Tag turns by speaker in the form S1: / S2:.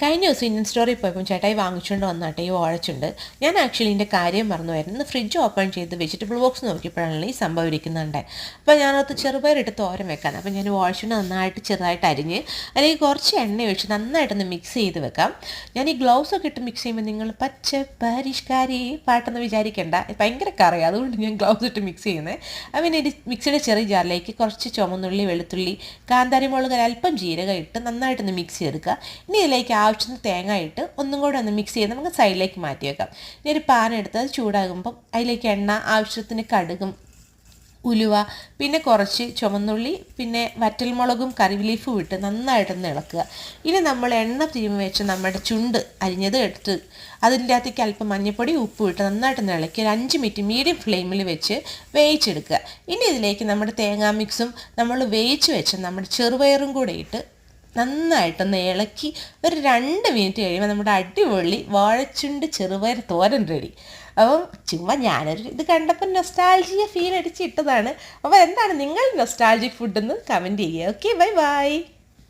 S1: കഴിഞ്ഞ ദിവസം ഇന്ത്യൻ സ്റ്റോറിൽ പോയപ്പോൾ ചേട്ടായി വാങ്ങിച്ചുകൊണ്ട് വന്നാട്ടെ ഈ വാഴച്ചുണ്ട്. ഞാൻ ആക്ച്വലി ഇതിൻ്റെ കാര്യം മറന്നുമായിരുന്നു. ഫ്രിഡ്ജ് ഓപ്പൺ ചെയ്ത് വെജിറ്റബിൾ ബോക്സ് നോക്കിയപ്പോഴാണല്ലോ ഈ സംഭവം ഇരിക്കുന്നുണ്ട്. അപ്പോൾ ഞാനത് ചെറുപയറിട്ട് തോരൻ വെക്കാൻ, അപ്പോൾ ഞാൻ വാഴച്ചുണ്ട് നന്നായിട്ട് ചെറുതായിട്ട് അരിഞ്ഞ് അല്ലെങ്കിൽ കുറച്ച് എണ്ണ ഒഴിച്ച് നന്നായിട്ടൊന്ന് മിക്സ് ചെയ്ത് വെക്കാം. ഞാൻ ഈ ഗ്ലൗസൊക്കെ ഇട്ട് മിക്സ് ചെയ്യുമ്പോൾ നിങ്ങൾ പച്ച പരിഷ്കാരി പാട്ടെന്ന് വിചാരിക്കേണ്ട, ഭയങ്കര കറിയാണ്, അതുകൊണ്ട് ഞാൻ ഗ്ലൗസ് ഇട്ട് മിക്സ് ചെയ്യുന്നത്. അപ്പം പിന്നെ മിക്സിയുടെ ചെറിയ ജാറിലേക്ക് കുറച്ച് ചുമന്നുള്ളി, വെളുത്തുള്ളി, കാന്താരി മുളക്, അല്പം ജീരകം ഇട്ട് നന്നായിട്ടൊന്ന് മിക്സ് ചെയ്തെടുക്കുക. ഇനി ഇതിലേക്ക് ആവശ്യത്തിന് തേങ്ങ ഇട്ട് ഒന്നും കൂടെ ഒന്ന് മിക്സ് ചെയ്ത് നമുക്ക് സൈഡിലേക്ക് മാറ്റി വെക്കാം. ഇനി ഒരു പാൻ എടുത്ത് അത് ചൂടാകുമ്പം അതിലേക്ക് എണ്ണ, ആവശ്യത്തിന് കടുകും, ഉലുവ, പിന്നെ കുറച്ച് ചുവന്നുള്ളി, പിന്നെ വറ്റൽമുളകും കറിവേപ്പിലയും ഇട്ട് നന്നായിട്ടൊന്ന് ഇളക്കുക. ഇനി നമ്മൾ എണ്ണ തിരുമ്മി വെച്ച് നമ്മുടെ ചുണ്ട് അരിഞ്ഞത് എടുത്ത് അതിൻ്റെ അകത്തേക്ക് അല്പം മഞ്ഞൾപ്പൊടി, ഉപ്പും ഇട്ട് നന്നായിട്ടൊന്ന് ഇളക്കി ഒരു 5 മിനിറ്റ് മീഡിയം ഫ്ലെയിമിൽ വെച്ച് വേവിച്ചെടുക്കുക. ഇനി ഇതിലേക്ക് നമ്മുടെ തേങ്ങാ മിക്സും നമ്മൾ വേവിച്ച് വെച്ച് നമ്മുടെ ചെറുപയറും കൂടെ ഇട്ട് നന്നായിട്ടൊന്ന് ഇളക്കി ഒരു 2 മിനിറ്റ് കഴിയുമ്പോൾ നമ്മുടെ അടിപൊളി വാഴച്ചുണ്ട് ചെറുപയർ തോരൻ റെഡി. അപ്പം ചുമ്മാ ഞാനൊരു ഇത് കണ്ടപ്പോൾ നൊസ്റ്റാൾജിയ ഫീൽ അടിച്ച് ഇട്ടതാണ്. അപ്പോൾ എന്താണ് നിങ്ങൾ നൊസ്റ്റാൾജിക് ഫുഡെന്ന് കമൻറ്റ് ചെയ്യുക. Okay, bye bye.